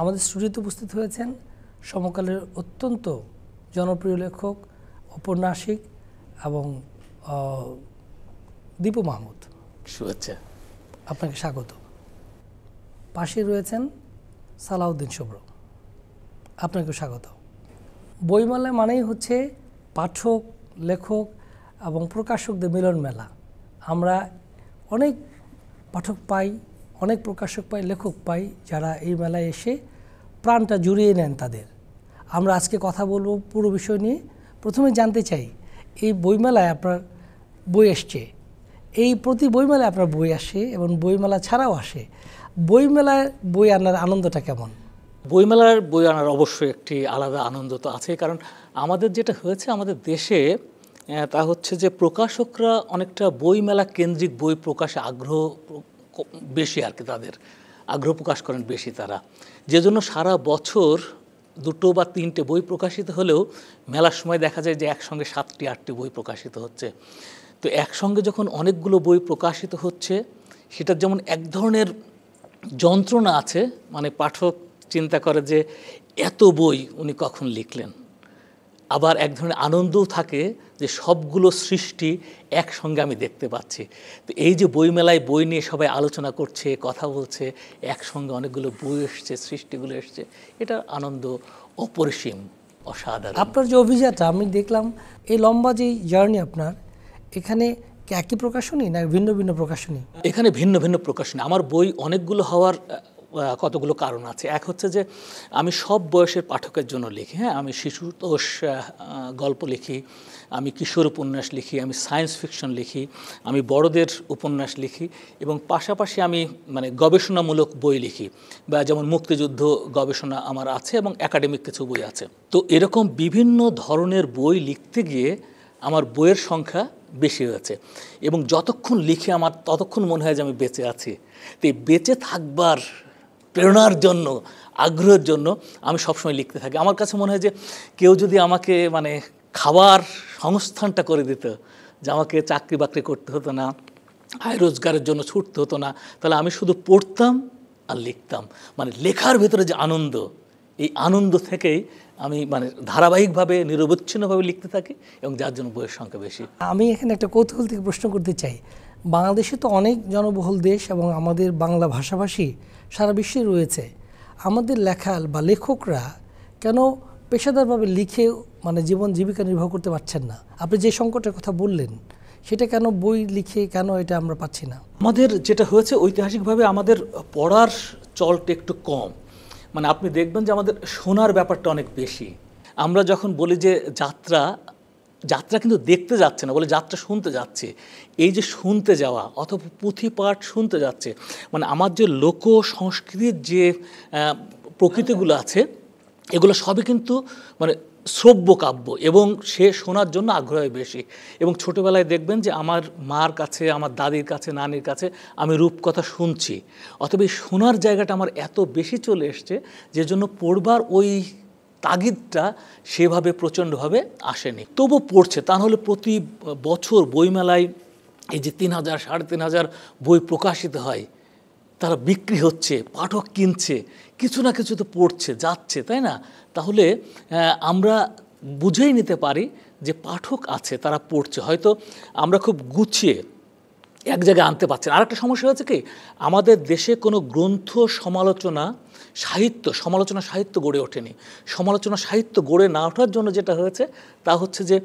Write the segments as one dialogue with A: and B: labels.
A: আমাদের স্টুডিওতে উপস্থিত হয়েছেন সমকালের অত্যন্ত জনপ্রিয় লেখক, ঔপন্যাসিক এবং দীপু মাহমুদ।
B: শুভেচ্ছা,
A: আপনাকে স্বাগত। পাশে রয়েছেন সালাউদ্দিন শুভ্র, আপনাকে স্বাগত। বইমেলা মানেই হচ্ছে পাঠক, লেখক এবং প্রকাশকদের মিলন মেলা। আমরা অনেক পাঠক পাই, অনেক প্রকাশক পাই, লেখক পাই, যারা এই মেলায় এসে প্রাণটা জুড়িয়ে নেন তাদের। আমরা আজকে কথা বলবো পুরো বিষয় নিয়ে। প্রথমে জানতে চাই, এই বইমেলায় আপনার বই এসছে, এই প্রতি বইমেলায় আপনার বই আসে এবং বইমেলা ছাড়াও আসে। বইমেলায় বই আনার আনন্দটা কেমন?
B: বইমেলার বই আনার অবশ্যই একটি আলাদা আনন্দ তো আছে, কারণ আমাদের যেটা হয়েছে আমাদের দেশে তা হচ্ছে যে প্রকাশকরা অনেকটা বইমেলা কেন্দ্রিক বই প্রকাশে আগ্রহ বেশি আর কি, তাদের আগ্রহ প্রকাশ করেন বেশি তারা, যে জন্য সারা বছর 2 বা 3টে বই প্রকাশিত হলেও মেলার সময় দেখা যায় যে একসঙ্গে 7টি 8টি বই প্রকাশিত হচ্ছে। তো একসঙ্গে যখন অনেকগুলো বই প্রকাশিত হচ্ছে, সেটার যেমন এক ধরনের যন্ত্রণা আছে, মানে পাঠক চিন্তা করে যে এত বই উনি কখন লিখলেন, আবার এক ধরনের আনন্দও থাকে যে সবগুলো সৃষ্টি একসঙ্গে আমি দেখতে পাচ্ছি। তো এই যে বইমেলায় বই নিয়ে সবাই আলোচনা করছে, কথা বলছে, একসঙ্গে অনেকগুলো বই এসছে, সৃষ্টিগুলো এসছে, এটা আনন্দ অপরিসীম, অসাধারণ।
A: আপনার যে অভিযানটা আমি দেখলাম, এই লম্বা যে জার্নি আপনার, এখানে কি একই প্রকাশনী না ভিন্ন ভিন্ন প্রকাশনী?
B: এখানে ভিন্ন ভিন্ন প্রকাশনী। আমার বই অনেকগুলো হওয়ার কতগুলো কারণ আছে। এক হচ্ছে যে আমি সব বয়সের পাঠকের জন্য লিখি। হ্যাঁ, আমি শিশুতোষ গল্প লিখি, আমি কিশোর উপন্যাস লিখি, আমি সায়েন্স ফিকশন লিখি, আমি বড়দের উপন্যাস লিখি, এবং পাশাপাশি আমি মানে গবেষণামূলক বই লিখি, বা যেমন মুক্তিযুদ্ধ গবেষণা আমার আছে এবং একাডেমিক কিছু বই আছে। তো এরকম বিভিন্ন ধরনের বই লিখতে গিয়ে আমার বইয়ের সংখ্যা বেশি হয়েছে, এবং যতক্ষণ লিখি আমার ততক্ষণ মনে হয় যে আমি বেঁচে আছি। তো এই বেঁচে থাকবার প্রেরণার জন্য, আগ্রহের জন্য আমি সবসময় লিখতে থাকি। আমার কাছে মনে হয় যে কেউ যদি আমাকে মানে খাবার সংস্থানটা করে দিত, যে আমাকে চাকরি বাকরি করতে হতো না, আয় রোজগারের জন্য ছুটতে হতো না, তাহলে আমি শুধু পড়তাম আর লিখতাম। মানে লেখার ভেতরে যে আনন্দ, এই আনন্দ থেকেই আমি মানে ধারাবাহিকভাবে নিরবচ্ছিন্নভাবে লিখতে থাকি, এবং যার জন্য বইয়ের সংখ্যা বেশি।
A: আমি এখানে একটা কৌতূহল থেকে প্রশ্ন করতে চাই। বাংলাদেশে তো অনেক জনবহুল দেশ এবং আমাদের বাংলা ভাষাভাষী সারা বিশ্বে রয়েছে। আমাদের লেখা বা লেখকরা কেন পেশাদারভাবে লিখে মানে জীবন জীবিকা নির্বাহ করতে পারছেন না? আপনি যে সংকটের কথা বললেন, সেটা কেন বই লিখে কেন এটা আমরা পাচ্ছি না?
B: আমাদের যেটা হয়েছে ঐতিহাসিকভাবে আমাদের পড়ার চলটা একটু কম। মানে আপনি দেখবেন যে আমাদের শোনার ব্যাপারটা অনেক বেশি। আমরা যখন বলি যে যাত্রা, যাত্রা কিন্তু দেখতে যাচ্ছে না, বলে যাত্রা শুনতে যাচ্ছে। এই যে শুনতে যাওয়া অথবা পুঁথিপাঠ শুনতে যাচ্ছে, মানে আমার যে লোক সংস্কৃতির যে প্রকৃতিগুলো আছে, এগুলো সবই কিন্তু মানে শ্রব্য কাব্য, এবং সে শোনার জন্য আগ্রহী বেশি। এবং ছোটোবেলায় দেখবেন যে আমার মার কাছে, আমার দাদির কাছে, নানির কাছে আমি রূপকথা শুনছি, অথবা এই শোনার জায়গাটা আমার এত বেশি চলে এসছে, যে জন্য পড়বার ওই তাগিদটা সেভাবে প্রচণ্ডভাবে আসেনি। তবু পড়ছে। তা নাহলে প্রতি বছর বইমেলায় এই যে 3000 3500 বই প্রকাশিত হয়, তারা বিক্রি হচ্ছে, পাঠক কিনছে, কিছু না কিছু তো পড়ছে, যাচ্ছে, তাই না? তাহলে আমরা বুঝেই নিতে পারি যে পাঠক আছে, তারা পড়ছে। হয়তো আমরা খুব গুছিয়ে এক জায়গায় আনতে পারছি না। আরেকটা সমস্যা হচ্ছে কি, আমাদের দেশে কোনো গ্রন্থ সমালোচনা সাহিত্য গড়ে ওঠেনি। সমালোচনা সাহিত্য গড়ে না ওঠার জন্য যেটা হয়েছে তা হচ্ছে যে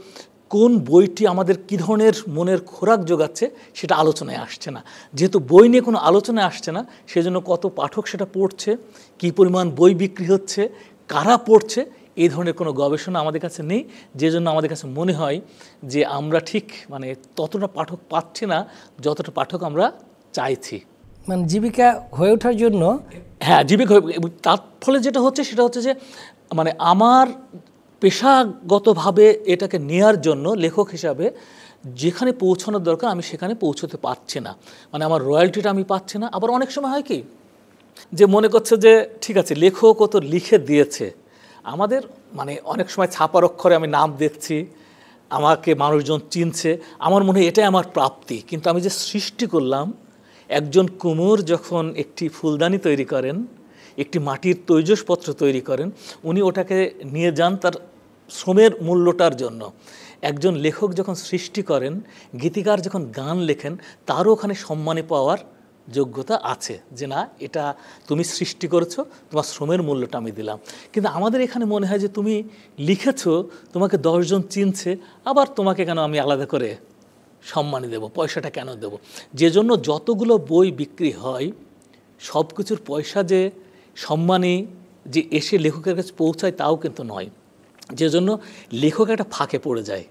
B: কোন বইটি আমাদের কী ধরনের মনের খোরাক যোগাচ্ছে সেটা আলোচনায় আসছে না। যেহেতু বই নিয়ে কোনো আলোচনায় আসছে না, সেজন্য কত পাঠক সেটা পড়ছে, কী পরিমাণ বই বিক্রি হচ্ছে, কারা পড়ছে, এই ধরনের কোনো গবেষণা আমাদের কাছে নেই। যে জন্য আমাদের কাছে মনে হয় যে আমরা ঠিক মানে ততটা পাঠক পাচ্ছি না যতটা পাঠক আমরা চাইছি।
A: মানে জীবিকা হয়ে ওঠার জন্য,
B: হ্যাঁ, জীবিকা হয়ে, তার ফলে যেটা হচ্ছে সেটা হচ্ছে যে মানে আমার পেশাগতভাবে এটাকে নেয়ার জন্য লেখক হিসাবে যেখানে পৌঁছানোর দরকার আমি সেখানে পৌঁছতে পারছি না। মানে আমার রয়্যালটিটা আমি পাচ্ছি না। আবার অনেক সময় হয় কি, যে মনে করছে যে ঠিক আছে লেখকও তো লিখে দিয়েছে, আমাদের মানে অনেক সময় ছাপার অক্ষরে আমি নাম দেখছি, আমাকে মানুষজন চিনছে, আমার মনে হয় এটাই আমার প্রাপ্তি। কিন্তু আমি যে সৃষ্টি করলাম, একজন কুমোর যখন একটি ফুলদানি তৈরি করেন, একটি মাটির তৈজসপত্র তৈরি করেন, উনি ওটাকে নিয়ে যান তার শ্রমের মূল্যটার জন্য। একজন লেখক যখন সৃষ্টি করেন, গীতিকার যখন গান লেখেন, তারও ওখানে সম্মানী পাওয়ার যোগ্যতা আছে, যে না, এটা তুমি সৃষ্টি করেছো, তোমার শ্রমের মূল্যটা আমি দিলাম। কিন্তু আমাদের এখানে মনে হয় যে তুমি লিখেছো, তোমাকে 10 জন চিনছে, আবার তোমাকে কেন আমি আলাদা করে সম্মানী দেব, পয়সাটা কেন দেব? যে জন্য যতগুলো বই বিক্রি হয়, সব কিছুর পয়সা যে সম্মানী যে এসে লেখকের কাছে পৌঁছায় তাও কিন্তু নয়। যে জন্য লেখক একটা ফাঁকে পড়ে যায়।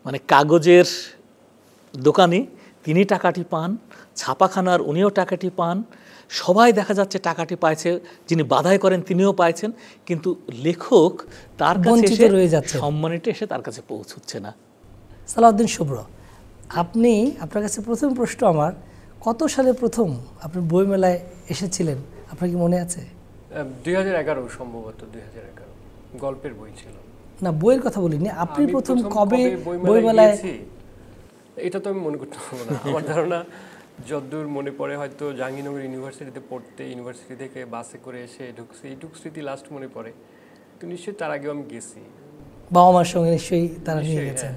B: মানে কাগজের দোকানি তিনি টাকাটি পান, ছাপাখানার উনিও টাকাটি পান, সবাই দেখা যাচ্ছে টাকাটি পাইছে, যিনি বাধাই করেন তিনিও পাইছেন, কিন্তু লেখক তার কাছে
A: বঞ্চিত রয়ে যাচ্ছে,
B: সম্মানীটা এসে তার কাছে পৌঁছচ্ছে না।
A: সালাউদ্দিন শুভ্র, আপনার কাছে প্রথম প্রশ্ন আমার, কত সালে প্রথম আপনি বইমেলায় এসেছিলেন আপনার কি মনে আছে?
C: 2011 সম্ভবত, 2011 গল্পের বই ছিল।
A: না, বইয়ের কথা বলিনি, আপনি প্রথম কবে বইমেলায়?
C: এটা তো আমি মনে করতে পারবো না। আমার ধারণা যতদূর মনে পড়ে, হয়তো জাহাঙ্গীরনগর ইউনিভার্সিটিতে পড়তে, ইউনিভার্সিটি থেকে বাসে করে এসে ঢুকছি, এইটুকু স্মৃতি লাস্ট মনে পড়ে। তো নিশ্চয়ই তার আগেও আমি গেছি,
A: বাবা মার সঙ্গে নিশ্চয়ই তারা নিয়ে গেছেন।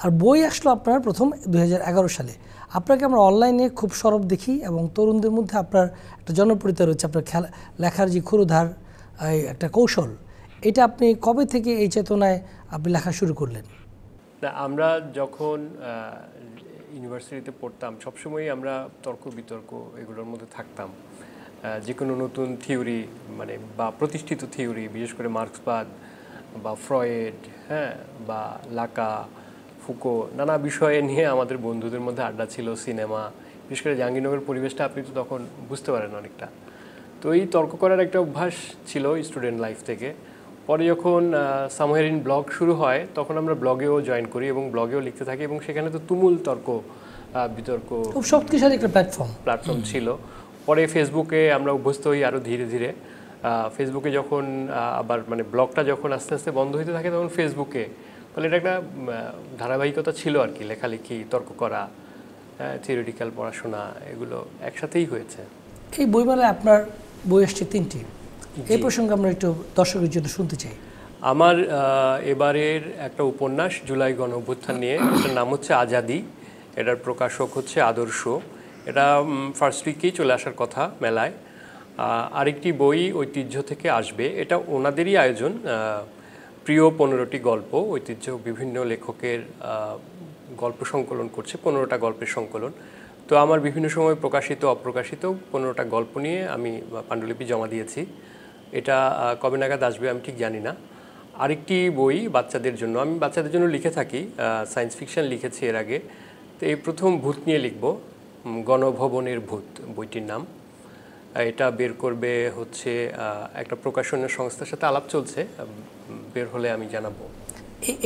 A: আর বই আসলো আপনার প্রথম 2011 সালে। আপনাকে আমরা অনলাইনে খুব সরব দেখি এবং তরুণদের মধ্যে আপনার একটা জনপ্রিয়তা রয়েছে, আপনার লেখার যে ক্ষুরধার একটা কৌশল, এটা আপনি কবে থেকে এই চেতনায় আপনি লেখা শুরু করলেন?
C: না, আমরা যখন ইউনিভার্সিটিতে পড়তাম, সবসময়ই আমরা তর্ক বিতর্ক এগুলোর মধ্যে থাকতাম। যে কোনো নতুন থিওরি, মানে বা প্রতিষ্ঠিত থিওরি, বিশেষ করে মার্ক্সবাদ বা ফ্রয়েড, হ্যাঁ, বা লাকা, ফুকো, নানা বিষয়ে নিয়ে আমাদের বন্ধুদের মধ্যে আড্ডা ছিল। সিনেমা, বিশেষ করে জাহাঙ্গীরনগর পরিবেশটা আপনি তো তখন বুঝতে পারেন অনেকটা। তো এই তর্ক করার একটা অভ্যাস ছিল স্টুডেন্ট লাইফ থেকে। পরে যখন সামহেয়ার ইন ব্লগ শুরু হয়, তখন আমরা ব্লগেও জয়েন করি এবং ব্লগেও লিখতে থাকি, এবং সেখানে তো তুমুল তর্ক বিতর্ক,
A: খুব শক্তিশালী একটা প্ল্যাটফর্ম
C: ছিল। পরে ফেসবুকে আমরা অভ্যস্ত হই আরও ধীরে ধীরে। ফেসবুকে যখন আবার মানে ব্লগটা যখন আস্তে আস্তে বন্ধ হইতে থাকে, তখন ফেসবুকে, ফলে এটা একটা ধারাবাহিকতা ছিল আর কি, লেখালেখি, তর্ক করা, থিওরিটিক্যাল পড়াশোনা, এগুলো একসাথেই হয়েছে।
A: এই বইমেলায় আপনার বই আসছে 3টি, এই প্রসঙ্গে আমরা একটু দর্শকের জন্য শুনতে চাই।
C: আমার এবারের একটা উপন্যাস জুলাই গণ অভ্যুত্থান নিয়ে, এটার নাম হচ্ছে আজাদি, এটার প্রকাশক হচ্ছে আদর্শ। এটা ফার্স্ট উইকেই চলে আসার কথা মেলায়। আরেকটি বই ঐতিহ্য থেকে আসবে, এটা ওনাদেরই আয়োজন, প্রিয় 15টি গল্প, ঐতিহ্য বিভিন্ন লেখকের গল্প সংকলন করছে, 15টা গল্পের সংকলন। তো আমার বিভিন্ন সময় প্রকাশিত অপ্রকাশিত 15টা গল্প নিয়ে আমি পাণ্ডুলিপি জমা দিয়েছি। এটা কবে নাগাদ আসবে আমি ঠিক জানি না। আরেকটি বই বাচ্চাদের জন্য, আমি বাচ্চাদের জন্য লিখে থাকি, সায়েন্স ফিকশন লিখেছি এর আগে। তো এই প্রথম ভূত নিয়ে লিখব, গণভবনের ভূত বইটির নাম। এটা বের করবে হচ্ছে একটা প্রকাশনা সংস্থার সাথে আলাপ চলছে, বের হলে আমি জানাবো।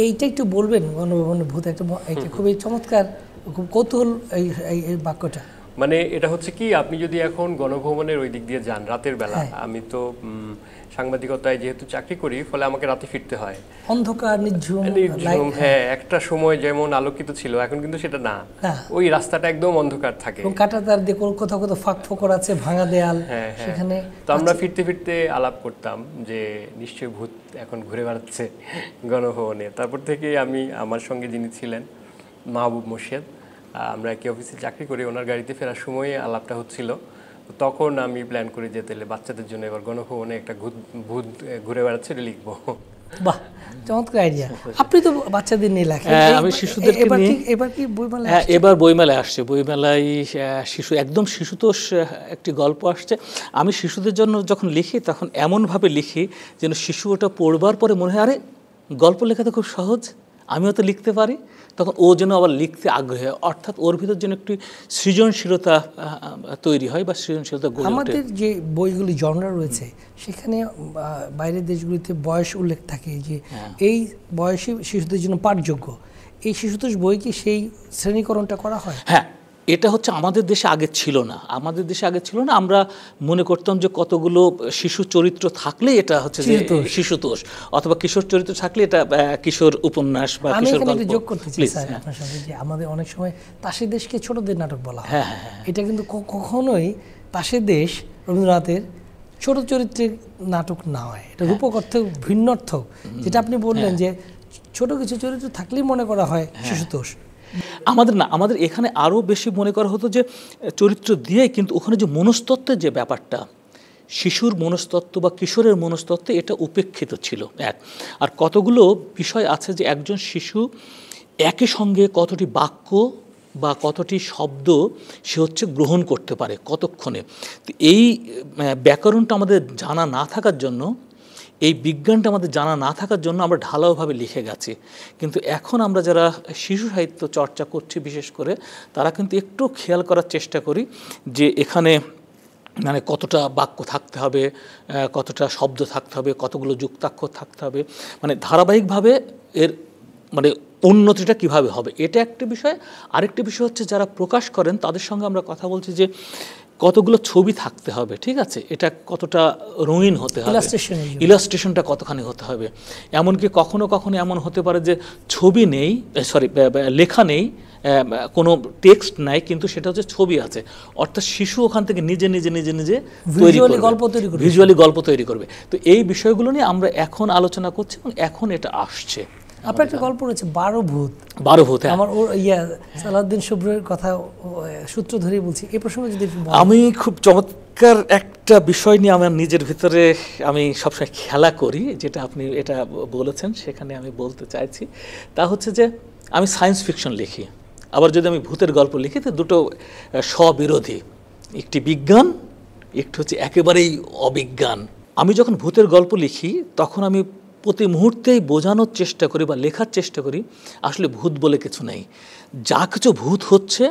A: এইটা একটু বলবেন, গণভবনের ভূত, একটা খুবই চমৎকার, খুব কৌতূহল এই বাক্যটা।
C: মানে এটা হচ্ছে কি, আপনি যদি এখন গণভবনের ওই দিক দিয়ে যান রাতের বেলা, আমি তো সাংবাদিকতায় যেহেতু চাকরি করি, ফলে আমাকে রাতে ফিরতে হয়,
A: অন্ধকার নিঝুম।
C: হ্যাঁ, একটা সময় যেমন আলোকিত ছিল, এখন কিন্তু সেটা না, ওই রাস্তাটা একদম অন্ধকার থাকে,
A: কাঁটাতার দিয়ে কোথাও কোথাও ফাঁক ফোকর আছে, ভাঙা দেয়াল, সেখানে।
C: তো আমরা ফিরতে ফিরতে আলাপ করতাম যে নিশ্চয়ই ভূত এখন ঘুরে বেড়াচ্ছে গণভবনে। তারপর থেকে আমি, আমার সঙ্গে যিনি ছিলেন মাহবুব মোর্শেদ, আমরা একই অফিসে চাকরি করি, ওনার গাড়িতে ফেরার সময়ে আলাপটা হচ্ছিল। তখন আমি প্ল্যান করি যে তাহলে বাচ্চাদের জন্য এবার গণভবনে একটা ভূত ঘুরে বেড়াচ্ছে লিখবো।
A: বাহ, চমৎকার আইডিয়া। আপনি তো বাচ্চাদের নিয়ে লেখেন,
B: আমি শিশুদেরকে নিয়ে।
A: এবার কি বইমেলায়?
B: হ্যাঁ, এবার বইমেলায় আসছে। বইমেলায় শিশু, একদম শিশুতোষ একটি গল্প আসছে। আমি শিশুদের জন্য যখন লিখি, তখন এমনভাবে লিখি যেন শিশু ওটা পড়বার পরে মনে হয়, আরে গল্প লেখা তো খুব সহজ, আমিও তো লিখতে পারি। তখন ও যেন আবার লিখতে আগ্রহী হয়, অর্থাৎ ওর ভিতর যেন একটি সৃজনশীলতা তৈরি হয় বা সৃজনশীলতা গড়ে ওঠে।
A: আমাদের যে বইগুলি জনরা রয়েছে, সেখানে বাইরের দেশগুলিতে বয়স উল্লেখ থাকে যে এই বয়সী শিশুদের জন্য পাঠযোগ্য। এই শিশুতোষ বই কি সেই শ্রেণীকরণটা করা হয়?
B: হ্যাঁ, এটা হচ্ছে আমাদের দেশে আগে ছিল না, আমাদের দেশে আগে ছিল না। আমরা মনে করতাম যে কতগুলো শিশু চরিত্র থাকলে এটা হচ্ছে যে শিশুতোষ, অথবা কিশোর চরিত্র থাকলে এটা কিশোর উপন্যাস বা
A: আমি
B: কিশোর
A: এখানে
B: গল্প।
A: একটু যোগ করতে চাই স্যার আপনার সাথে, যে আমাদের অনেক সময় পাশের দেশকে ছোটদের নাটক বলা হয়। এটা কিন্তু কখনোই পাশের দেশ রবীন্দ্রনাথের ছোট চরিত্রের নাটক না হয়, এটা রূপক অর্থে ভিন্নর্থক। যেটা আপনি বললেন যে ছোট কিছু চরিত্র থাকলেই মনে করা হয় শিশুতোষ।
B: আমাদের না, আমাদের এখানে আরও বেশি মনে করা হতো যে চরিত্র দিয়ে, কিন্তু ওখানে যে মনস্তত্ত্বের যে ব্যাপারটা, শিশুর মনস্তত্ত্ব বা কিশোরের মনস্তত্ত্ব, এটা উপেক্ষিত ছিল এক। আর কতগুলো বিষয় আছে যে একজন শিশু একই সঙ্গে কতটি বাক্য বা কতটি শব্দ সে হচ্ছে গ্রহণ করতে পারে কতক্ষণে। তো এই ব্যাকরণটা আমাদের জানা না থাকার জন্য, এই বিজ্ঞানটা আমাদের জানা না থাকার জন্য আমরা ঢালাওভাবে লিখে গেছি। কিন্তু এখন আমরা যারা শিশু সাহিত্য চর্চা করছি বিশেষ করে, তারা কিন্তু একটু খেয়াল করার চেষ্টা করি যে এখানে মানে কতটা বাক্য থাকতে হবে, কতটা শব্দ থাকতে হবে, কতগুলো যুক্তাক্ষর থাকতে হবে, মানে ধারাবাহিকভাবে এর মানে উন্নতিটা কিভাবে হবে, এটা একটা বিষয়। আরেকটি বিষয় হচ্ছে যারা প্রকাশ করেন তাদের সঙ্গে আমরা কথা বলছি যে কতগুলো ছবি থাকতে হবে, ঠিক আছে, এটা কতটা রঙিন হতে হবে, ইলাস্ট্রেশনটা কতখানি হতে হবে। এমনকি কখনো কখনো এমন হতে পারে যে ছবি নেই, লেখা নেই, কোনো টেক্সট নাই, কিন্তু সেটা হচ্ছে ছবি আছে, অর্থাৎ শিশু ওখান থেকে নিজে নিজে নিজে নিজে ভিজুয়ালি গল্প তৈরি করবে। তো এই বিষয়গুলো নিয়ে আমরা এখন আলোচনা করছি এবং এখন এটা আসছে।
A: আপনার একটা গল্প রয়েছে 12 ভূত। আমার সালাউদ্দিন শুভ্রের কথা সূত্র ধরেই বলছি, এই প্রসঙ্গে যদি
B: আমি খুব চমৎকার একটা বিষয় নিয়ে আমার নিজের ভিতরে আমি সবসময় খেলা করি, যেটা আপনি এটা বলেছেন সেখানে আমি বলতে চাইছি। তা হচ্ছে যে আমি সায়েন্স ফিকশন লিখি, আবার যদি আমি ভূতের গল্প লিখি তো দুটো স্ববিরোধী, একটি বিজ্ঞান, একটি হচ্ছে একেবারেই অবিজ্ঞান। আমি যখন ভূতের গল্প লিখি তখন আমি প্রতি মুহূর্তেই বোঝানোর চেষ্টা করি বা লেখার চেষ্টা করি আসলে ভূত বলে কিছু নেই। যা কিছু ভূত হচ্ছে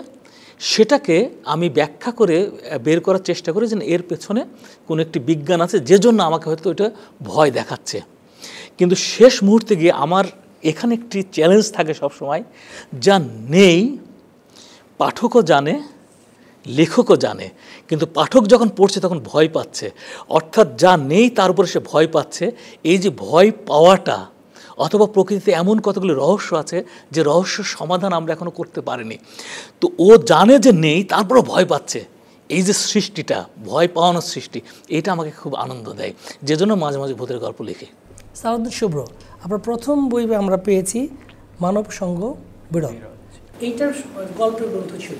B: সেটাকে আমি ব্যাখ্যা করে বের করার চেষ্টা করি যে এর পেছনে কোনো একটি বিজ্ঞান আছে, যে জন্য আমাকে হয়তো এটা ভয় দেখাচ্ছে। কিন্তু শেষ মুহূর্তে গিয়ে আমার এখানে একটি চ্যালেঞ্জ থাকে সবসময়, যা নেই পাঠকও জানে, লেখকও জানে, কিন্তু পাঠক যখন পড়ছে তখন ভয় পাচ্ছে, অর্থাৎ যা নেই তার উপরে সে ভয় পাচ্ছে। এই যে ভয় পাওয়াটা, অথবা প্রকৃতিতে এমন কতগুলো রহস্য আছে যে রহস্যের সমাধান আমরা এখনো করতে পারিনি, তো ও জানে যে নেই তারপরও ভয় পাচ্ছে। এই যে সৃষ্টিটা, ভয় পাওয়ানোর সৃষ্টি, এটা আমাকে খুব আনন্দ দেয়, যে জন্য মাঝে মাঝে ভূতের গল্প লিখি।
A: সালাউদ্দিন শুভ্র, আপনার প্রথম বই আমরা পেয়েছি মানব সঙ্গ বিরল, এইটার গল্পের গ্রন্থ ছিল।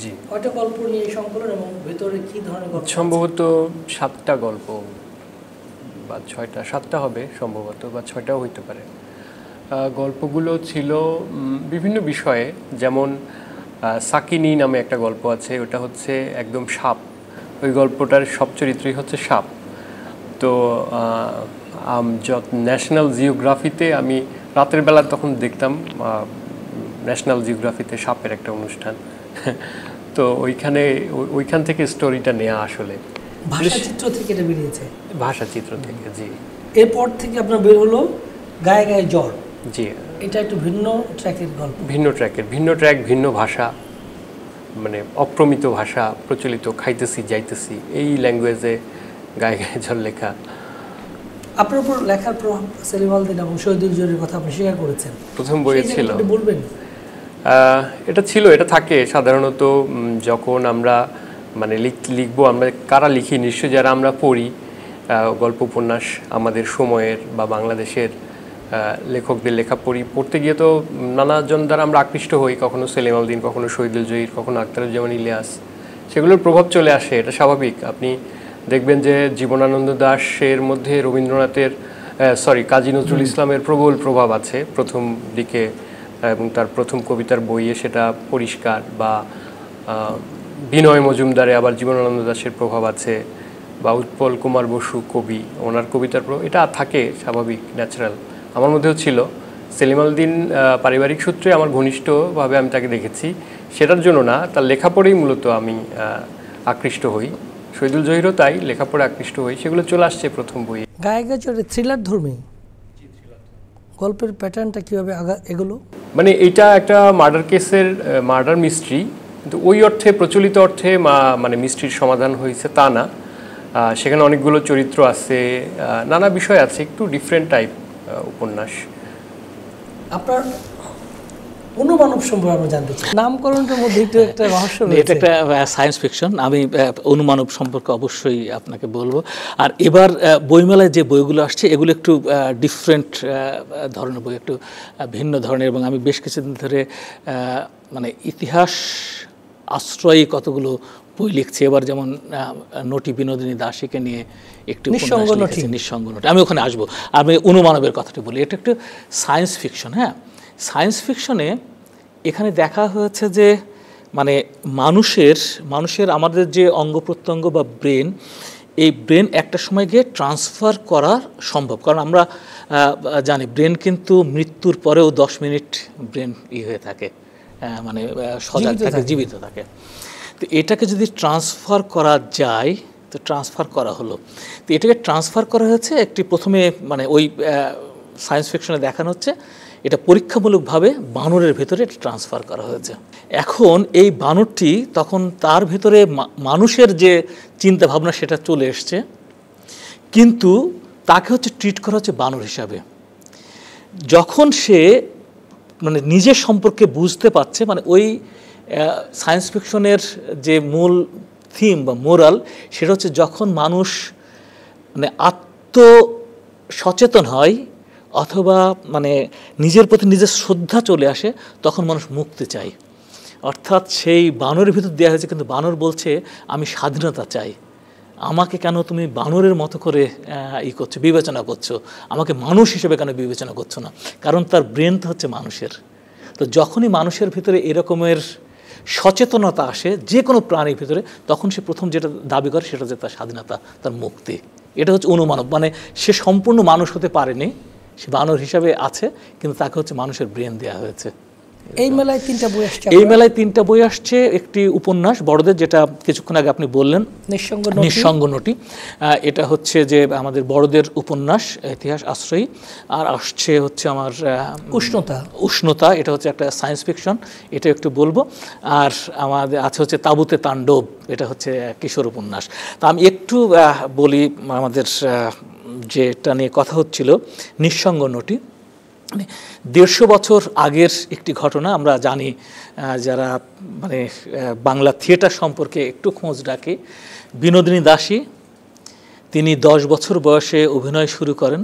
C: জি,
A: কয়টা গল্প নিয়ে সংকলন এবং ভেতরে কি ধরনের গল্প?
C: সম্ভবত 7টা গল্প বা 6টা, 7টা হবে সম্ভবত, বা 6টাও হইতে পারে। গল্পগুলো ছিল বিভিন্ন বিষয়ে, যেমন সাকিনি নামে একটা গল্প আছে, ওটা হচ্ছে একদম সাপ, ওই গল্পটার সব চরিত্রই হচ্ছে সাপ। তো ন্যাশনাল জিওগ্রাফিতে আমি রাতের বেলা তখন দেখতাম, ন্যাশনাল জিওগ্রাফিতে সাপের একটা অনুষ্ঠান, তো ওইখান থেকে স্টোরিটা নেওয়া আসলে
A: ভাষাচিত্র থেকে এটা বেরিয়েছে।
C: ভাষাচিত্র থেকে, জি।
A: এরপর থেকে আপনার বের হলো গায়ে গায়ে জ্বর।
C: জি,
A: এটা একটু ভিন্ন ট্র্যাকের গল্প,
C: ভিন্ন ট্র্যাক, ভিন্ন ভাষা, মানে অপ্রমিত ভাষা প্রচলিত, খাইতেছি যাইতেছি, এই ল্যাঙ্গুয়েজে গায়ে গায়ে জ্বর লেখা।
A: আপনার উপর লেখার প্রভাব সেলিম আল দীন এবং শহীদুল জহিরের কথা আপনি স্বীকার করেছেন,
C: প্রথম বইয়ে ছিল।
A: বলবেন?
C: এটা ছিল, এটা থাকে সাধারণত যখন আমরা মানে লিখবো, আমরা কারা লিখি, নিশ্চয়ই যারা আমরা পড়ি গল্প উপন্যাস আমাদের সময়ের বা বাংলাদেশের লেখকদের লেখা পড়তে গিয়ে তো নানাজন দ্বারা আমরা আকৃষ্ট হই, কখনো সেলিম আল দীন, কখনো শহীদুল জহির, কখনো আখতারুজ্জামান ইলিয়াস, সেগুলোর প্রভাব চলে আসে, এটা স্বাভাবিক। আপনি দেখবেন যে জীবনানন্দ দাশের মধ্যে রবীন্দ্রনাথের কাজী নজরুল ইসলামের প্রবল প্রভাব আছে প্রথম দিকে, এবং তার প্রথম কবিতার বইয়ে সেটা পরিষ্কার, বা বিনয় মজুমদারে আবার জীবনানন্দ দাশের প্রভাব আছে, বা উৎপল কুমার বসু কবি, ওনার কবিতার প্রভাব এটা থাকে, স্বাভাবিক, ন্যাচারাল। আমার মধ্যেও ছিল। সেলিম আল দীন পারিবারিক সূত্রে আমার ঘনিষ্ঠভাবে আমি তাকে দেখেছি, সেটার জন্য না, তার লেখাপড়েই মূলত আমি আকৃষ্ট হই। শহীদুল জহিরও তাই, লেখাপড়ে আকৃষ্ট হই, সেগুলো চলে আসছে প্রথম বই।
A: গায়ে গায়ে জ্বরে থ্রিলার ধর্মী গল্পের প্যাটার্নটা কীভাবে এগুলো?
C: মানে এটা একটা মার্ডার কেসের মার্ডার মিস্ট্রি, কিন্তু ওই অর্থে প্রচলিত অর্থে মানে মিষ্টির সমাধান হয়েছে তা না। সেখানে অনেকগুলো চরিত্র আছে, নানা বিষয় আছে, একটু ডিফারেন্ট টাইপ উপন্যাস।
A: আপনার অনুমানব সম্পর্কে আমরা জানতে চাই। নামকরণের মধ্যে একটু একটা রহস্য রয়েছে।
B: এটা একটা সায়েন্স ফিকশন। আমি অনুমানব সম্পর্কে অবশ্যই আপনাকে বলবো। আর এবার বইমেলায় যে বইগুলো আসছে এগুলো একটু ডিফারেন্ট ধরনের বই, একটু ভিন্ন ধরনের, এবং আমি বেশ কিছুদিন ধরে মানে ইতিহাস আশ্রয়ী কতগুলো বই লিখছি। এবার যেমন নটি বিনোদিনী দাসীকে নিয়ে একটু
A: নিঃসঙ্গ
B: নটি, আমি ওখানে আসবো। আমি অনুমানবের কথাটা বলি, এটা একটু সায়েন্স ফিকশন। হ্যাঁ, সায়েন্স ফিকশনে এখানে দেখা হয়েছে যে মানে মানুষের আমাদের যে অঙ্গ প্রত্যঙ্গ বা ব্রেন, এই ব্রেন একটা সময় গিয়ে ট্রান্সফার করা সম্ভব। কারণ আমরা জানি ব্রেন কিন্তু মৃত্যুর পরেও 10 মিনিট ব্রেন হয়ে থাকে, মানে সজাগ থাকে, জীবিত থাকে। তো এটাকে যদি ট্রান্সফার করা যায়, তো ট্রান্সফার করা হলো। তো এটাকে ট্রান্সফার করা হয়েছে একটি প্রথমে মানে ওই সায়েন্স ফিকশনে দেখানো হচ্ছে এটা পরীক্ষামূলকভাবে বানরের ভেতরে ট্রান্সফার করা হয়েছে। এখন এই বানরটি তখন তার ভেতরে মানুষের যে চিন্তা ভাবনা সেটা চলে এসছে, কিন্তু তাকে হচ্ছে ট্রিট করা হচ্ছে বানর হিসাবে। যখন সে মানে নিজের সম্পর্কে বুঝতে পারছে, মানে ওই সায়েন্স ফিকশনের যে মূল থিম বা মোরাল সেটা হচ্ছে যখন মানুষ মানে আত্মসচেতন হয় অথবা মানে নিজের প্রতি নিজের শ্রদ্ধা চলে আসে, তখন মানুষ মুক্তি চায়। অর্থাৎ সেই বানরের ভিতর দেওয়া হয়েছে, কিন্তু বানর বলছে আমি স্বাধীনতা চাই, আমাকে কেন তুমি বানরের মতো করে করছো, বিবেচনা করছো, আমাকে মানুষ হিসেবে কেন বিবেচনা করছো না? কারণ তার ব্রেন তো হচ্ছে মানুষের। তো যখনই মানুষের ভিতরে এরকমের সচেতনতা আসে যে কোনো প্রাণীর ভিতরে, তখন সে প্রথম যেটা দাবি করে সেটা হচ্ছে তার স্বাধীনতা, তার মুক্তি। এটা হচ্ছে অনুমানব। মানে সে সম্পূর্ণ মানুষ হতে পারেনি, সে বানর হিসাবে আছে, কিন্তু তাকে হচ্ছে মানুষের ব্রেন দেওয়া হয়েছে।
A: এই মেলায় 3টা বই আসছে।
B: এই মেলায় 3টা বই আসছে। একটি উপন্যাস বড়দের, যেটা কিছুক্ষণ আগে আপনি বললেন, নিঃসঙ্গ নটি। এটা হচ্ছে যে আমাদের বড়দের উপন্যাস, ইতিহাস আশ্রয়ী। আর আসছে হচ্ছে আমার উষ্ণতা, এটা হচ্ছে একটা সায়েন্স ফিকশন, এটা একটু বলবো। আর আমাদের আছে হচ্ছে তাঁবুতে তাণ্ডব, এটা হচ্ছে কিশোর উপন্যাস। তা আমি একটু বলি আমাদের যেটা নিয়ে কথা হচ্ছিল, নিঃসঙ্গ নটি। 150 বছর আগের একটি ঘটনা। আমরা জানি, যারা মানে বাংলা থিয়েটার সম্পর্কে একটু খোঁজ রাখে, বিনোদিনী দাসী তিনি 10 বছর বয়সে অভিনয় শুরু করেন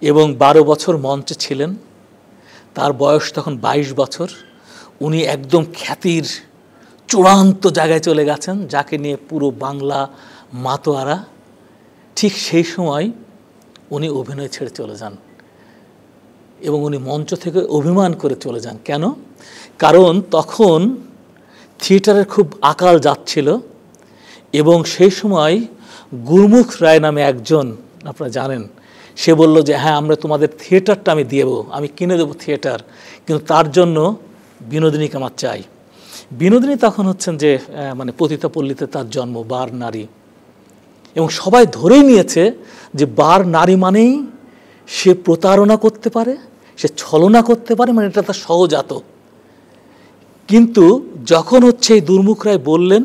B: এবং 12 বছর মঞ্চে ছিলেন। তার বয়স তখন 22 বছর। উনি একদম খ্যাতির চূড়ান্ত জায়গায় চলে গেছেন, যাকে নিয়ে পুরো বাংলা মাতোয়ারা। ঠিক সেই সময় উনি অভিনয় ছেড়ে চলে যান এবং উনি মঞ্চ থেকে অভিমান করে চলে যান। কেন? কারণ তখন থিয়েটারের খুব আকাল যাচ্ছিল এবং সেই সময় গুরমুখ রায় নামে একজন, আপনারা জানেন, সে বলল যে হ্যাঁ, আমরা তোমাদের থিয়েটারটা আমি দেবো, আমি কিনে দেবো থিয়েটার, কিন্তু তার জন্য বিনোদিনীকে আমার চাই। বিনোদিনী তখন হচ্ছেন যে মানে পতিতাপল্লীতে তার জন্ম, বার নারী, এবং সবাই ধরেই নিয়েছে যে বার নারী মানেই সে প্রতারণা করতে পারে, সে ছলনা করতে পারে, মানে এটা তার সহজাত। কিন্তু যখন হচ্ছে এই দুর্মুখ রায় বললেন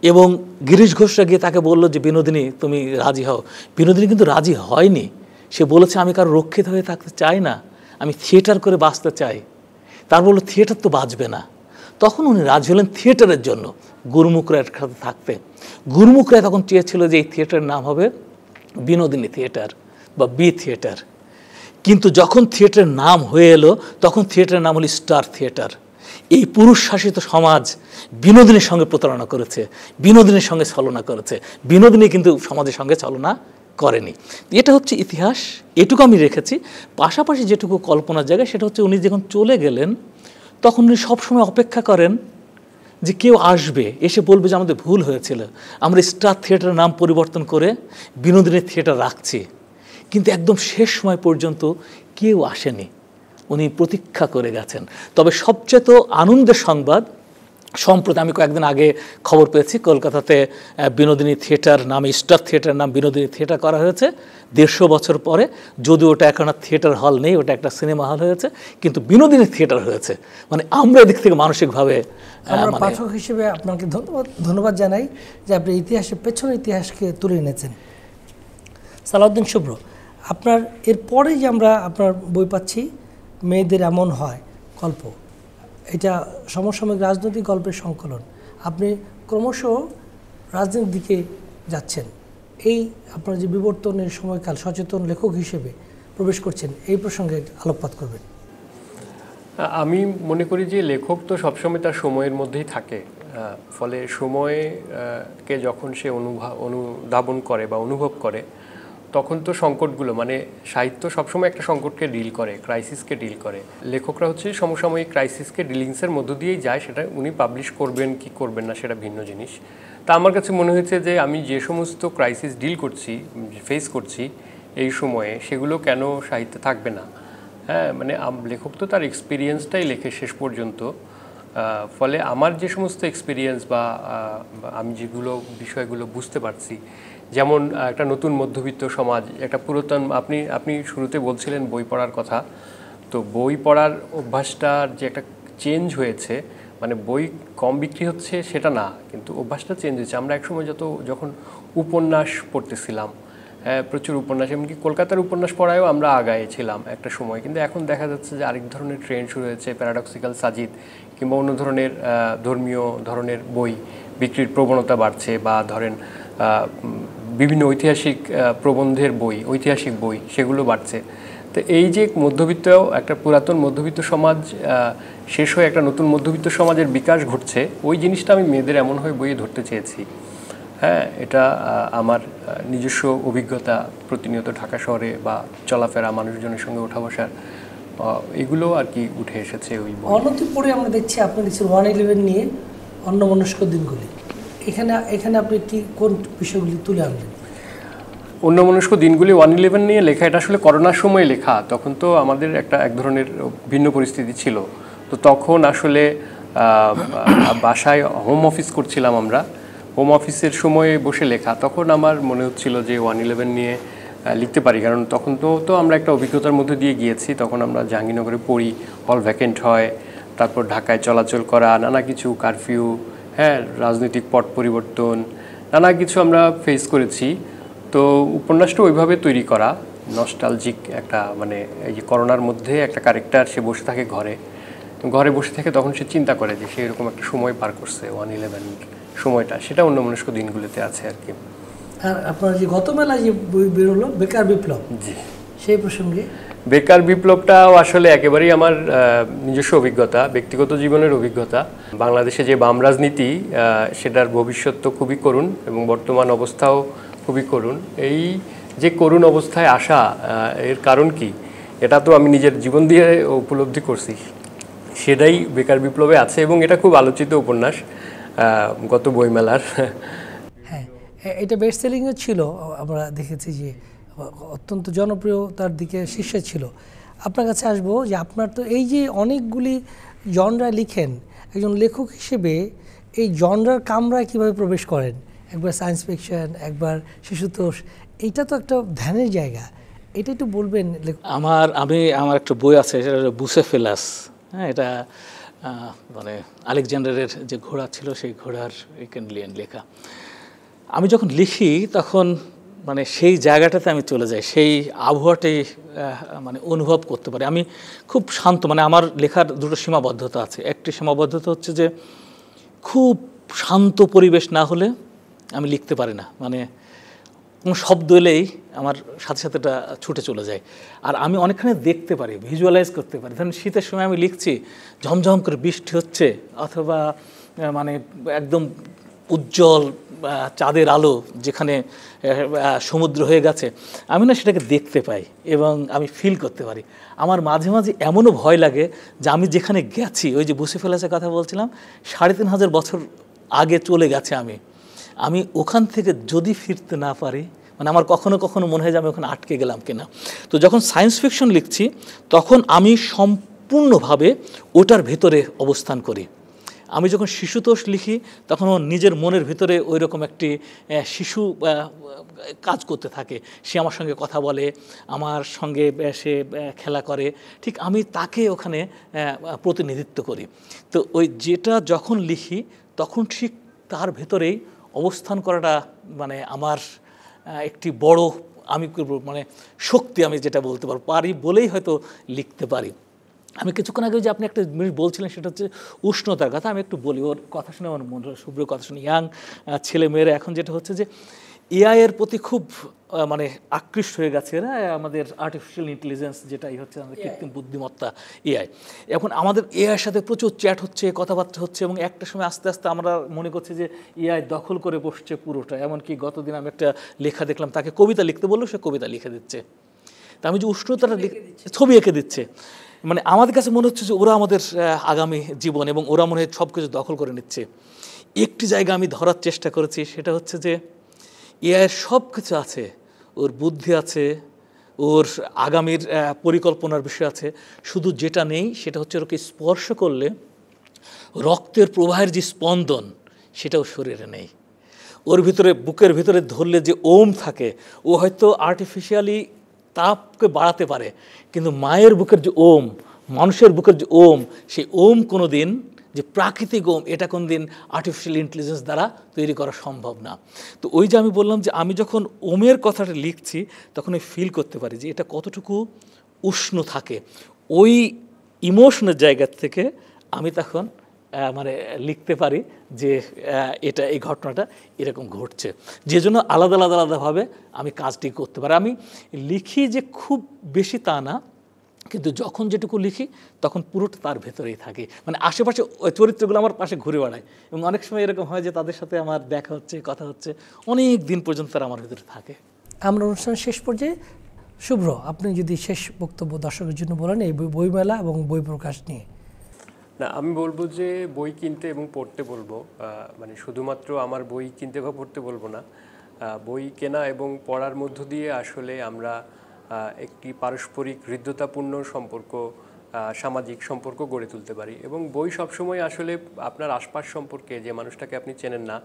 B: এবং গিরিশ ঘোষরা গিয়ে তাকে বলল যে বিনোদিনী তুমি রাজি হও, বিনোদিনী কিন্তু রাজি হয়নি। সে বলেছে আমি কারো রক্ষিত হয়ে থাকতে চাই না, আমি থিয়েটার করে বাঁচতে চাই। তার বললো থিয়েটার তো বাঁচবে না। তখন উনি রাজি হলেন থিয়েটারের জন্য গুরমুখ রায়ের সাথে থাকতে। গুরমুখ রায় তখন চেয়েছিল যে এই থিয়েটারের নাম হবে বিনোদিনী থিয়েটার বা বি থিয়েটার। কিন্তু যখন থিয়েটারের নাম হয়ে এলো, তখন থিয়েটারের নাম হলো স্টার থিয়েটার। এই পুরুষ শাসিত সমাজ বিনোদিনীর সঙ্গে প্রতারণা করেছে, বিনোদিনীর সঙ্গে ছলনা করেছে। বিনোদিনী কিন্তু সমাজের সঙ্গে ছলনা করেনি। এটা হচ্ছে ইতিহাস, এটুকু আমি রেখেছি। পাশাপাশি যেটুকু কল্পনার জায়গায়, সেটা হচ্ছে উনি যখন চলে গেলেন তখন উনি সবসময় অপেক্ষা করেন যে কেউ আসবে, এসে বলবে যে আমাদের ভুল হয়েছিল, আমরা স্টার থিয়েটারের নাম পরিবর্তন করে বিনোদিনী থিয়েটার রাখছি। কিন্তু একদম শেষ সময় পর্যন্ত কেউ আসেনি, উনি প্রতীক্ষা করে গেছেন। তবে সবচেয়ে তো আনন্দের সংবাদ, সম্প্রতি আমি কয়েকদিন আগে খবর পেয়েছি কলকাতাতে বিনোদিনী থিয়েটার নামে, স্টার থিয়েটার নাম বিনোদিনী থিয়েটার করা হয়েছে 150 বছর পরে। যদিও ওটা এখন আর থিয়েটার হল নেই, ওটা একটা সিনেমা হল হয়েছে, কিন্তু বিনোদিনী থিয়েটার হয়েছে। মানে আমরা এদিক থেকে মানসিকভাবে
A: আমরা পাঠক হিসেবে আপনাকে ধন্যবাদ জানাই যে আপনি পেছনের ইতিহাসকে তুলে এনেছেন। সালাউদ্দিন শুভ্র, আপনার এরপরে যে আমরা আপনার বই পাচ্ছি মেয়েদের এমন হয় গল্প, এটা সমসাময়িক রাজনৈতিক গল্পের সংকলন। আপনি ক্রমশ রাজনীতির দিকে যাচ্ছেন, এই আপনার যে বিবর্তনের সময়কাল সচেতন লেখক হিসেবে প্রবেশ করছেন, এই প্রসঙ্গে আলোকপাত করবেন।
C: আমি মনে করি যে লেখক তো সবসময় তার সময়ের মধ্যেই থাকে, ফলে সময়কে যখন সে অনুধাবন করে বা অনুভব করে, তখন তো সংকটগুলো, মানে সাহিত্য সবসময় একটা সংকটকে ডিল করে, ক্রাইসিসকে ডিল করে। লেখকরা হচ্ছে সমসাময়িক ক্রাইসিসকে ডিলিংসের মধ্য দিয়েই যায়, সেটা উনি পাবলিশ করবেন কি করবেন না সেটা ভিন্ন জিনিস। তা আমার কাছে মনে হয়েছে যে আমি যে সমস্ত ক্রাইসিস ডিল করছি, ফেস করছি এই সময়ে, সেগুলো কেন সাহিত্যে থাকবে না। হ্যাঁ, মানে লেখক তো তার এক্সপিরিয়েন্সটাই লেখে শেষ পর্যন্ত। ফলে আমার যে সমস্ত এক্সপিরিয়েন্স বা আমি যেগুলো বিষয়গুলো বুঝতে পারছি, যেমন একটা নতুন মধ্যবিত্ত সমাজ, একটা পুরাতন, আপনি শুরুতে বলছিলেন বই পড়ার কথা, তো বই পড়ার অভ্যাসটার যে একটা চেঞ্জ হয়েছে, মানে বই কম বিক্রি হচ্ছে সেটা না, কিন্তু অভ্যাসটা চেঞ্জ হয়েছে। আমরা একসময় যখন উপন্যাস পড়তেছিলাম, প্রচুর উপন্যাস, এমনকি কলকাতার উপন্যাস পড়ায়ও আমরা আগায় ছিলাম একটা সময়, কিন্তু এখন দেখা যাচ্ছে যে আরেক ধরনের ট্রেন্ড শুরু হয়েছে, প্যারাডক্সিক্যাল সাজিদ কিংবা অন্য ধরনের ধর্মীয় ধরনের বই বিক্রির প্রবণতা বাড়ছে, বা ধরেন বিভিন্ন ঐতিহাসিক প্রবন্ধের বই, ঐতিহাসিক বই, সেগুলো বাড়ছে। তো এই যে মধ্যবিত্ত, একটা পুরাতন মধ্যবিত্ত সমাজ শেষ হয়ে একটা নতুন মধ্যবিত্ত সমাজের বিকাশ ঘটছে, ওই জিনিসটা আমি মেয়েদের এমন হয় বইয়ে ধরতে চেয়েছি। হ্যাঁ, এটা আমার নিজস্ব অভিজ্ঞতা, প্রতিনিয়ত ঢাকা শহরে বা চলাফেরা, মানুষজনের সঙ্গে ওঠা বসার, এগুলো আর কি উঠে এসেছে ওই বই।
A: অনতি পরে আমরা দেখছি আপনি লিখছেন 111 নিয়ে অন্যমনস্ক দিনগুলি। এখানে আপনি কোন বিষয়গুলি তুলে আনলেন?
C: অন্যমনস্ক দিনগুলি 111 নিয়ে লেখা, এটা আসলে করোনার সময় লেখা। তখন তো আমাদের এক ধরনের ভিন্ন পরিস্থিতি ছিল। তো তখন আসলে বাসায় হোম অফিস করছিলাম আমরা, হোম অফিসের সময়ে বসে লেখা। তখন আমার মনে হচ্ছিল যে 111 নিয়ে লিখতে পারি, কারণ তখন তো আমরা একটা অভিজ্ঞতার মধ্যে দিয়ে গিয়েছি। তখন আমরা জাহাঙ্গীরনগরে পড়ি, হল ভ্যাকেন্ট হয়, তারপর ঢাকায় চলাচল করা, নানা কিছু কারফিউ, হ্যাঁ, রাজনৈতিক পট পরিবর্তন, নানা কিছু আমরা ফেস করেছি। তো উপন্যাসটা ওইভাবে তৈরি করা, নস্টালজিক একটা, মানে এই যে করোনার মধ্যে একটা ক্যারেক্টার, সে বসে থাকে ঘরে বসে থেকে, তখন সে চিন্তা করে যে সে এরকম একটা সময় পার করছে, 111 সময়টা, সেটা অন্যমনস্ক দিনগুলোতে আছে আর কি।
A: আর আপনার যে গত মেলায় যে বই বেরোলো বেকার বিপ্লব,
C: জি,
A: সেই প্রসঙ্গে।
C: বেকার বিপ্লবটাও আসলে একেবারেই আমার নিজস্ব অভিজ্ঞতা, ব্যক্তিগত জীবনের অভিজ্ঞতা। বাংলাদেশে যে বাম রাজনীতি, সেটার ভবিষ্যৎ তো খুবই করুণ এবং বর্তমান অবস্থাও খুবই করুণ। এই যে করুণ অবস্থায় আসা, এর কারণ কি, এটা তো আমি নিজের জীবন দিয়ে উপলব্ধি করছি, সেটাই বেকার বিপ্লবে আছে, এবং এটা খুব আলোচিত উপন্যাস গত বইমেলার।
A: হ্যাঁ, এটা বেস্ট সেলিংও ছিল, আমরা দেখেছি যে অত্যন্ত জনপ্রিয়তার দিকে শীর্ষে ছিল। আপনার কাছে আসবো যে আপনার তো এই যে অনেকগুলি জনরা লিখেন, একজন লেখক হিসেবে এই জনরার কামরায় কীভাবে প্রবেশ করেন? একবার সায়েন্স ফিকশন, একবার শিশুতোষ, এইটা তো একটা ধ্যানের জায়গা, এটা একটু বলবেন।
B: আমার একটা বই আছে, সেটা বুসেফেলাস। হ্যাঁ, এটা মানে আলেকজান্ডারের যে ঘোড়া ছিল, সেই ঘোড়ার ইকেনলিয়ান লেখা। আমি যখন লিখি তখন মানে সেই জায়গাটাতে আমি চলে যাই, সেই আবহাওয়াটাই মানে অনুভব করতে পারি। আমি খুব শান্ত, মানে আমার লেখার দুটো সীমাবদ্ধতা আছে। একটি সীমাবদ্ধতা হচ্ছে যে খুব শান্ত পরিবেশ না হলে আমি লিখতে পারি না, মানে কোনো শব্দ এলেই আমার সাথে সাথে এটা ছুটে চলে যায়। আর আমি অনেকখানি দেখতে পারি, ভিজুয়ালাইজ করতে পারি। ধরুন শীতের সময় আমি লিখছি, ঝমঝম করে বৃষ্টি হচ্ছে, অথবা মানে একদম উজ্জ্বল চাঁদের আলো যেখানে সমুদ্র হয়ে গেছে, আমি না সেটাকে দেখতে পাই এবং আমি ফিল করতে পারি। আমার মাঝে মাঝে এমনও ভয় লাগে যে আমি যেখানে গেছি, ওই যে বুসেফেলাসের কথা বলছিলাম, 3500 বছর আগে চলে গেছে আমি ওখান থেকে যদি ফিরতে না পারি, মানে আমার কখনো কখনো মনে হয় যে আমি ওখানে আটকে গেলাম কিনা। তো যখন সায়েন্স ফিকশন লিখছি তখন আমি সম্পূর্ণভাবে ওটার ভেতরে অবস্থান করি। আমি যখন শিশুতোষ লিখি তখন আমার নিজের মনের ভিতরে ওই রকম একটি শিশু কাজ করতে থাকে। সে আমার সঙ্গে কথা বলে, আমার সঙ্গে সে খেলা করে, ঠিক আমি তাকে ওখানে প্রতিনিধিত্ব করি। তো ওই যেটা যখন লিখি তখন ঠিক তার ভেতরেই অবস্থান করাটা মানে আমার একটি বড় আমি মানে শক্তি, আমি যেটা বলতে পারি বলেই হয়তো লিখতে পারি। আমি কিছুক্ষণ আগে যে আপনি একটা জিনিস বলছিলেন সেটা হচ্ছে উষ্ণতার কথা, আমি একটু বলি। ওর কথা শুনে আমার মনে শুভ্র কথা শুনে ইয়াং ছেলেমেয়েরা এখন যেটা হচ্ছে যে এআই এর প্রতি খুব মানে আকৃষ্ট হয়ে গেছে এরা, আমাদের আর্টিফিশিয়াল ইন্টেলিজেন্স যেটাই হচ্ছে আমাদের কৃত্রিম বুদ্ধিমত্তা এআই। এখন আমাদের এআইয়ের সাথে প্রচুর চ্যাট হচ্ছে, কথাবার্তা হচ্ছে, এবং একটা সময় আস্তে আস্তে আমরা মনে করছি যে এআই দখল করে বসছে পুরোটা। এমনকি গতদিন আমি একটা লেখা দেখলাম, তাকে কবিতা লিখতে বললো, সে কবিতা লিখে দিচ্ছে। তা আমি যে উষ্ণতাটা ছবি এঁকে দিচ্ছে, মানে আমাদের কাছে মনে হচ্ছে যে ওরা আমাদের আগামী জীবন, এবং ওরা মনে হয় সব কিছু দখল করে নিচ্ছে। একটি জায়গা আমি ধরার চেষ্টা করেছি, সেটা হচ্ছে যে এআইয়ের সব কিছু আছে, ওর বুদ্ধি আছে, ওর আগামীর পরিকল্পনার বিষয় আছে, শুধু যেটা নেই সেটা হচ্ছে ওকে স্পর্শ করলে রক্তের প্রবাহের যে স্পন্দন সেটাও শরীরে নেই। ওর ভিতরে বুকের ভিতরে ধরলে যে ওম থাকে, ও হয়তো আর্টিফিশিয়ালি তাপকে বাড়াতে পারে, কিন্তু মায়ের বুকের যে ওম, মানুষের বুকের যে ওম, সেই ওম কোনো দিন, যে প্রাকৃতিক ওম, এটা কোন দিন আর্টিফিশিয়াল ইন্টেলিজেন্স দ্বারা তৈরি করা সম্ভব না। তো ওই যে আমি বললাম যে আমি যখন ওমের কথাটা লিখছি তখন আমি ফিল করতে পারি যে এটা কতটুকু উষ্ণ থাকে। ওই ইমোশনের জায়গা থেকে আমি তখন মানে লিখতে পারি যে এটা এই ঘটনাটা এরকম ঘটছে, যে জন্য আলাদা আলাদা আলাদাভাবে আমি কাজটি করতে পারি। আমি লিখি যে খুব বেশি তা না, কিন্তু যখন যেটুকু লিখি তখন পুরোটা তার ভেতরেই থাকে, মানে আশেপাশে চরিত্রগুলো আমার পাশে ঘুরে বেড়ায়, এবং অনেক সময় এরকম হয় যে তাদের সাথে আমার দেখা হচ্ছে, কথা হচ্ছে, অনেক দিন পর্যন্ত তারা আমার ভেতরে থাকে।
A: আমরা অনুষ্ঠানের শেষ পর্যায়ে শুভ্র, আপনি যদি শেষ বক্তব্য দর্শকের জন্য বলেন এই বইমেলা এবং বই প্রকাশ নিয়ে।
C: না, আমি বলবো যে বই কিনতে এবং পড়তে বলবো, মানে শুধুমাত্র আমার বই কিনতে বা পড়তে বলবো না, বই কেনা এবং পড়ার মধ্য দিয়ে আসলে আমরা একটি পারস্পরিক হৃদ্যতাপূর্ণ সম্পর্ক, সামাজিক সম্পর্ক গড়ে তুলতে পারি। এবং বই সবসময় আসলে আপনার আশপাশ সম্পর্কে, যে মানুষটাকে আপনি চেনেন না,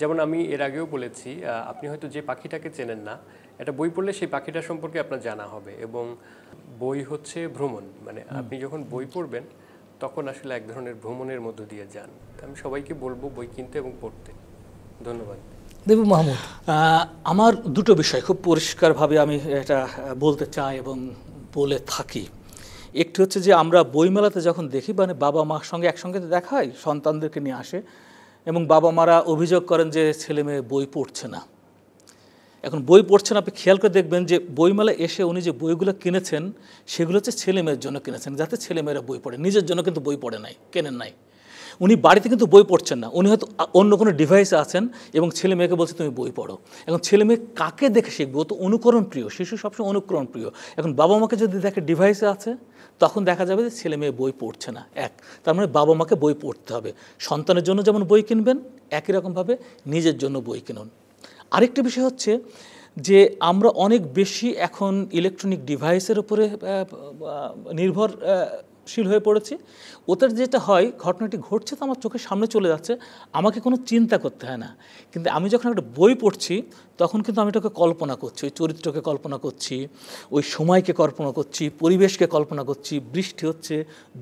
C: যেমন আমি এর আগেও বলেছি, আপনি হয়তো যে পাখিটাকে চেনেন না, একটা বই পড়লে সেই পাখিটা সম্পর্কে আপনার জানা হবে। এবং বই হচ্ছে ভ্রমণ, মানে আপনি যখন বই পড়বেন তখন আসলে এক ধরনের ভ্রমণের মধ্য দিয়ে যান। আমি সবাইকে বলবো বই কিনতে এবং পড়তে। ধন্যবাদ।
A: দেবু মাহমুদ,
B: আমার দুটো বিষয় খুব পরিষ্কারভাবে আমি এটা বলতে চাই এবং বলে থাকি। একটি হচ্ছে যে আমরা বইমেলাতে যখন দেখি, মানে বাবা মার সঙ্গে একসঙ্গে দেখা হয়, সন্তানদেরকে নিয়ে আসে, এবং বাবা মারা অভিযোগ করেন যে ছেলে মেয়ে বই পড়ছে না। এখন বই পড়ছেন, আপনি খেয়াল করে দেখবেন যে বইমেলা এসে উনি যে বইগুলো কিনেছেন সেগুলো হচ্ছে ছেলে মেয়ের জন্য কিনেছেন, যাতে ছেলেমেয়েরা বই পড়ে, নিজের জন্য কিন্তু বই পড়ে নাই, কেনেন নাই। উনি বাড়িতে কিন্তু বই পড়ছেন না, উনি হয়তো অন্য কোনো ডিভাইসে আছেন এবং ছেলে মেয়েকে বলছে তুমি বই পড়ো। এখন ছেলে মেয়ে কাকে দেখে শিখবে? ও তো অনুকরণ প্রিয়, শিশু সবসময় অনুকরণ প্রিয়। এখন বাবা মাকে যদি দেখে ডিভাইসে আছে, তখন দেখা যাবে যে ছেলে মেয়ে বই পড়ছে না। তার মানে বাবা মাকে বই পড়তে হবে। সন্তানের জন্য যেমন বই কিনবেন, একই রকমভাবে নিজের জন্য বই কিনুন। আরেকটি বিষয় হচ্ছে যে আমরা অনেক বেশি এখন ইলেকট্রনিক ডিভাইসের উপরে নির্ভরশীল হয়ে পড়েছি। ওটার যেটা হয়, ঘটনাটি ঘটছে তো আমার চোখের সামনে চলে যাচ্ছে, আমাকে কোনো চিন্তা করতে হয় না। কিন্তু আমি যখন একটা বই পড়ছি তখন কিন্তু আমি এটাকে কল্পনা করছি, ওই চরিত্রকে কল্পনা করছি, ওই সময়কে কল্পনা করছি, পরিবেশকে কল্পনা করছি। বৃষ্টি হচ্ছে,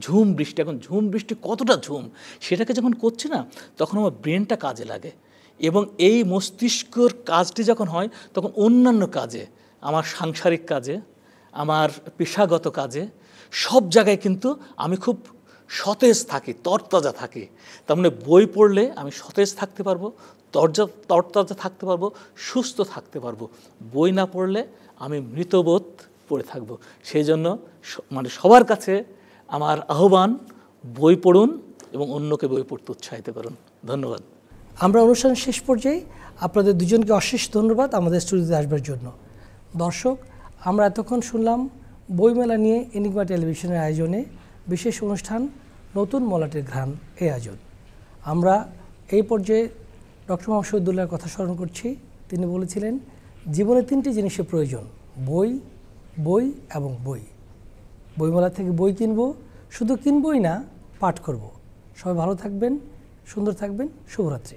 B: ঝুম বৃষ্টি, এখন ঝুম বৃষ্টি কতটা ঝুম, সেটাকে যখন করছি না তখন আমার ব্রেনটা কাজে লাগে, এবং এই মস্তিষ্কর কাজটি যখন হয় তখন অন্যান্য কাজে, আমার সাংসারিক কাজে, আমার পেশাগত কাজে, সব জায়গায় কিন্তু আমি খুব সতেজ থাকি, তরতাজা থাকি। তার মানে বই পড়লে আমি সতেজ থাকতে পারবো, তরতাজা থাকতে পারবো, সুস্থ থাকতে পারবো। বই না পড়লে আমি মৃতবোধ পড়ে থাকবো। সেই জন্য মানে সবার কাছে আমার আহ্বান, বই পড়ুন এবং অন্যকে বই পড়তে উৎসাহিত করুন। ধন্যবাদ।
A: আমরা অনুষ্ঠানের শেষ পর্যায়ে আপনাদের দুজনকে অশেষ ধন্যবাদ আমাদের স্টুডিওতে আসবার জন্য। দর্শক, আমরা এতক্ষণ শুনলাম বইমেলা নিয়ে এনিগমা টেলিভিশনের আয়োজনে বিশেষ অনুষ্ঠান নতুন মলাটের ঘ্রাণ এই আয়োজন। আমরা এই পর্যায়ে ডক্টর মোহাম্মদ শহীদুল্লাহর কথা স্মরণ করছি। তিনি বলেছিলেন জীবনে তিনটি জিনিসের প্রয়োজন, বই, বই এবং বই। বইমেলা থেকে বই কিনবো, শুধু কিনবই না, পাঠ করব। সবাই ভালো থাকবেন, সুন্দর থাকবেন। শুভরাত্রি।